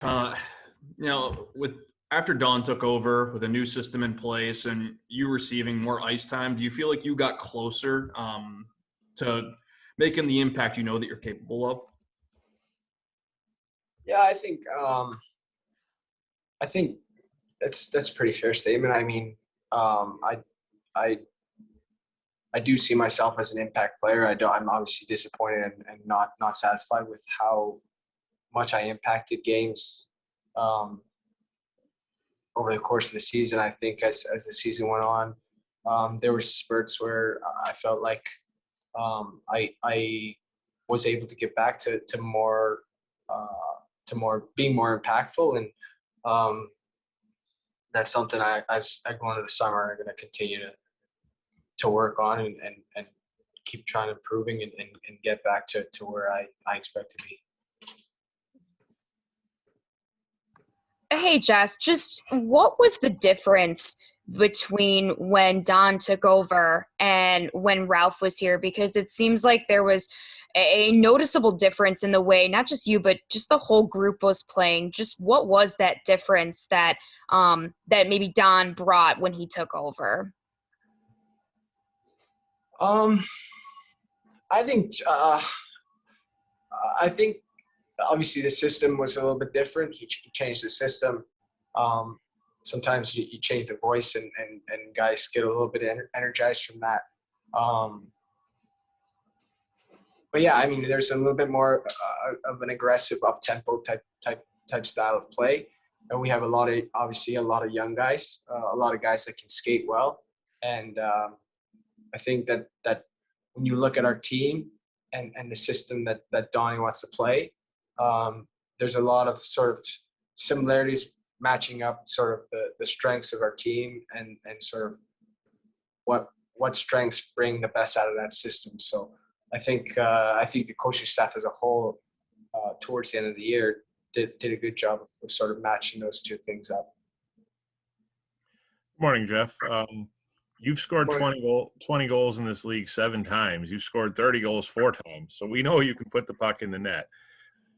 Uh, with after Don took over with a new system in place and you receiving more ice time, do you feel like you got closer to making the impact you know that you're capable of? Yeah, I think that's a pretty fair statement. I mean, I I do see myself as an impact player. I'm obviously disappointed and not satisfied with how much I impacted games um, over the course of the season. I think as the season went on, there were spurts where I felt like I was able to get back uh, to more being more impactful, and um, that's something as I go into the summer, I'm going to continue to work on and keep trying improving and get back to where I expect to be. Hey, Jeff, just what was the difference between when Don took over and when Ralph was here? Because it seems like there was a noticeable difference in the way not just you, but just the whole group was playing. Just what was that difference that that maybe Don brought when he took over? Um, I think I think obviously the system was a little bit different. He changed the system. Um, Sometimes you change the voice and guys get a little bit energized from that. Um, but yeah, I mean, there's a little bit more of an aggressive up tempo type style of play, and we have obviously a lot of young guys, a lot of guys that can skate well, and I think that when you look at our team and the system that Donnie wants to play, there's a lot of sort of similarities matching up sort of the strengths of our team and sort of what strengths bring the best out of that system. So I think the coaching staff as a whole towards the end of the year did a good job of sort of matching those two things up. Morning, Jeff. You've scored 20 goals in this league 7 times. You've scored 30 goals 4 times. So we know you can put the puck in the net.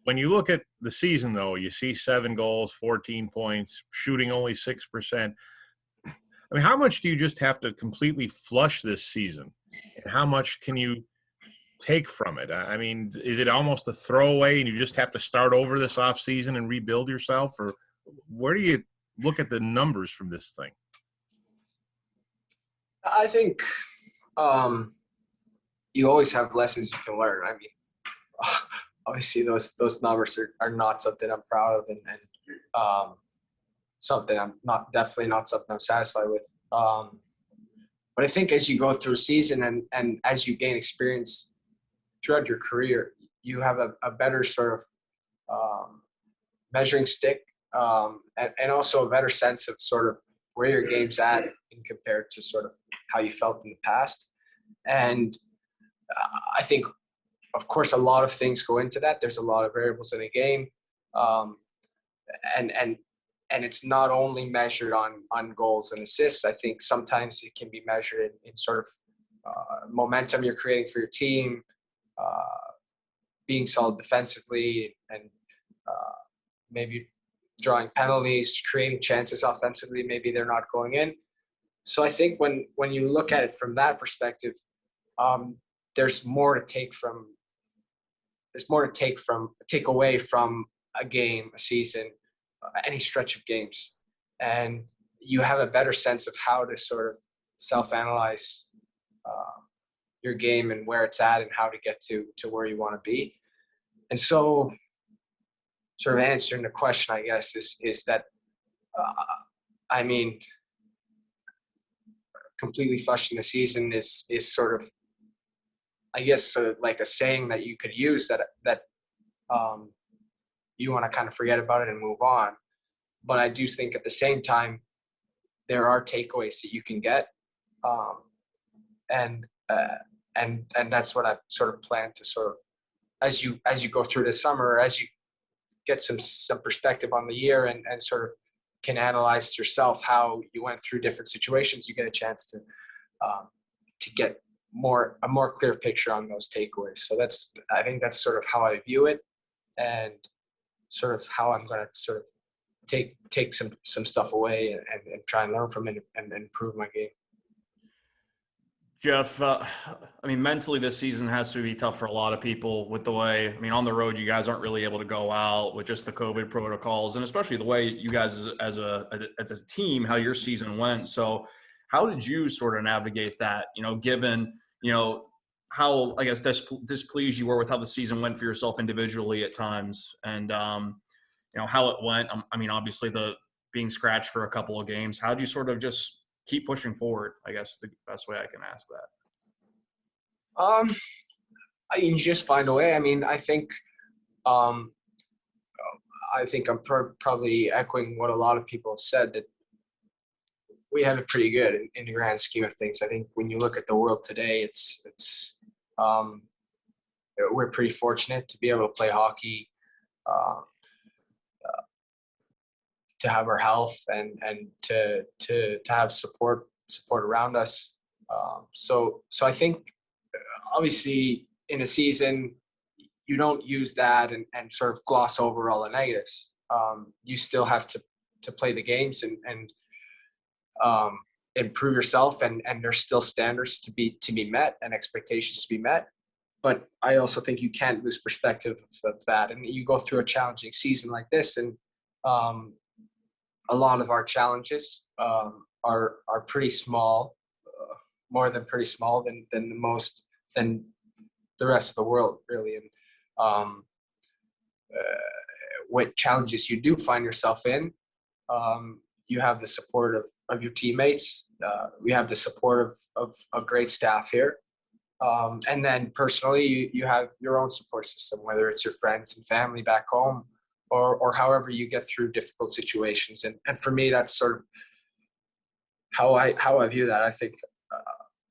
When you look at the season, though, you see 7 goals, 14 points, shooting only 6%. I mean, how much do you just have to completely flush this season? And how much can you take from it? I mean, is it almost a throwaway and you just have to start over this offseason and rebuild yourself? Or where do you look at the numbers from this thing? I think you always have lessons you can learn. I mean, obviously those numbers are not something I'm proud of, and something I'm definitely not something I'm satisfied with. But I think as you go through a season and as you gain experience throughout your career, you have a better sort of measuring stick, and also a better sense of sort of where your game's at in compared to sort of how you felt in the past. And I think, of course, a lot of things go into that. There's a lot of variables in a game, and it's not only measured on goals and assists. I think sometimes it can be measured in sort of momentum you're creating for your team, being solid defensively, and maybe drawing penalties, creating chances offensively. Maybe they're not going in. So I think when you look at it from that perspective, there's more to take away from a game, a season, any stretch of games, and you have a better sense of how to sort of self-analyze your game and where it's at and how to get to where you want to be. And so, sort of answering the question, I guess, is that I mean, completely flushing the season is sort of, I guess, like a saying that you could use that you want to kind of forget about it and move on. But I do think at the same time, there are takeaways that you can get, and that's what I sort of plan to sort of, as you go through the summer, as you get some perspective on the year and sort of can analyze yourself how you went through different situations, you get a chance to get a more clear picture on those takeaways. So I think that's sort of how I view it, and sort of how I'm going to sort of take some stuff away and try and learn from it and improve my game. Jeff, I mean, mentally this season has to be tough for a lot of people with the way, I mean, on the road, you guys aren't really able to go out with just the COVID protocols, and especially the way you guys as a team, how your season went. So how did you sort of navigate that, given, how, I guess, displeased you were with how the season went for yourself individually at times, and, how it went? I mean, obviously the being scratched for a couple of games, how do you sort of just keep pushing forward, I guess, is the best way I can ask that. You just find a way. I mean, I think I'm probably echoing what a lot of people have said, that we have it pretty good in the grand scheme of things. I think when you look at the world today, we're pretty fortunate to be able to play hockey, to have our health and to have support around us. So I think obviously in a season, you don't use that and sort of gloss over all the negatives. You still have to play the games and improve yourself, and there's still standards to be met and expectations to be met. But I also think you can't lose perspective of that. And you go through a challenging season like this, and a lot of our challenges are pretty small, more than pretty small than the rest of the world, really. And what challenges you do find yourself in, you have the support of your teammates. We have the support of a great staff here. And then personally, you have your own support system, whether it's your friends and family back home, or however you get through difficult situations. And for me, that's sort of how I view that. I think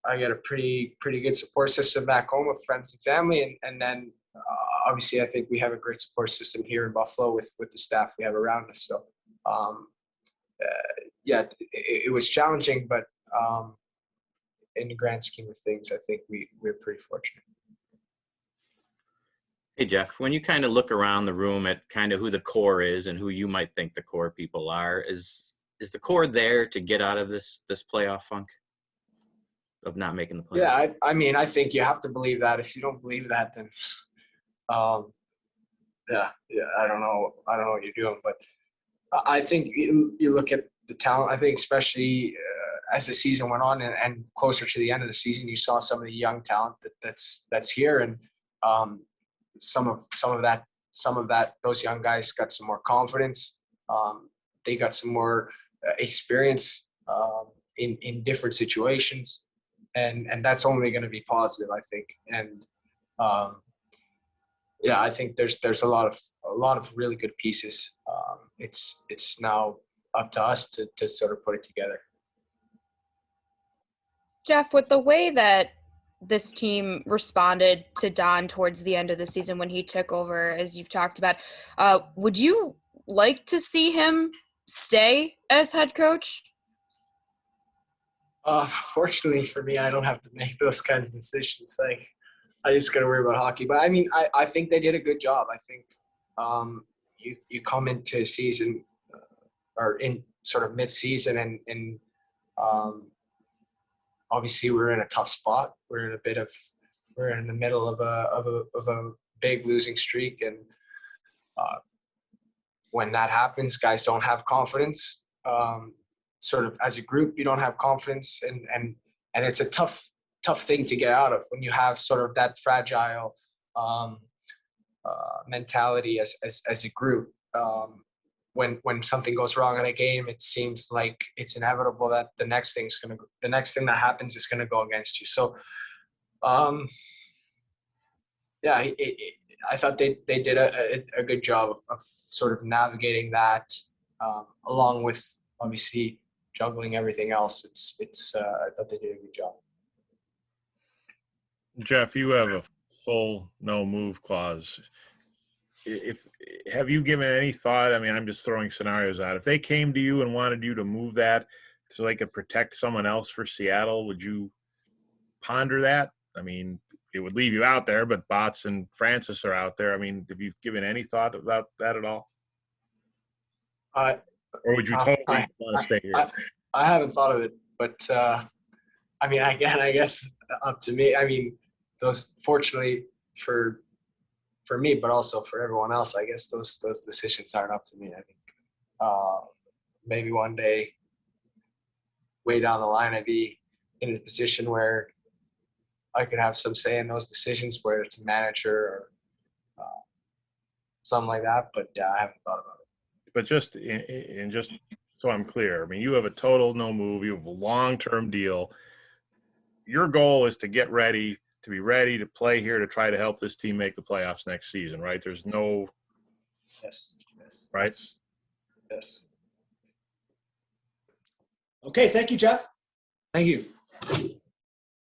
I get a pretty good support system back home with friends and family, and then obviously I think we have a great support system here in Buffalo with the staff we have around us. So yeah, it was challenging, but in the grand scheme of things, I think we're pretty fortunate. Hey, Jeff, when you kind of look around the room at kind of who the core is and who you might think the core people are, is the core there to get out of this playoff funk of not making the playoffs? Yeah, I mean, I think you have to believe that. If you don't believe that, then yeah, I don't know what you're doing. But I think you look at the talent. I think especially as the season went on and closer to the end of the season, you saw some of the young talent that's here, and some of that those young guys got some more confidence. They got some more experience in different situations, and that's only going to be positive, I think. And yeah, I think there's a lot of really good pieces. It's now up to us to sort of put it together. Jeff, with the way that this team responded to Don towards the end of the season when he took over, as you've talked about, would you like to see him stay as head coach? Fortunately for me, I don't have to make those kinds of decisions. Like, I just got to worry about hockey. But I mean, I think they did a good job. I think you come into season or in sort of mid-season, and obviously we're in a tough spot. We're in the middle of a big losing streak, and when that happens, guys don't have confidence. Sort of as a group, you don't have confidence, and it's a tough thing to get out of when you have sort of that fragile mentality as a group. When something goes wrong in a game, it seems like it's inevitable that the next thing that happens is gonna go against you. So, yeah, I thought they did a good job of sort of navigating that, along with obviously juggling everything else. I thought they did a good job. Jeff, you have a full no move clause. Have you given any thought? I mean, I'm just throwing scenarios out. If they came to you and wanted you to move that so they could protect someone else for Seattle, would you ponder that? I mean, it would leave you out there, but Botts and Francis are out there. I mean, have you given any thought about that at all? Uh, Or would you totally want to stay here? I haven't thought of it, but I mean, again, I guess up to me. I mean, those fortunately for me, but also for everyone else, I guess those decisions aren't up to me. I think maybe one day, way down the line, I'd be in a position where I could have some say in those decisions, where it's a manager or something like that. But I haven't thought about it. But just just so I'm clear, I mean, you have a total no move. You have a long-term deal. Your goal is to get ready, to be ready to play here, to try to help this team make the playoffs next season, right? There's no. Yes. Right. Yes. Okay. Thank you, Jeff. Thank you.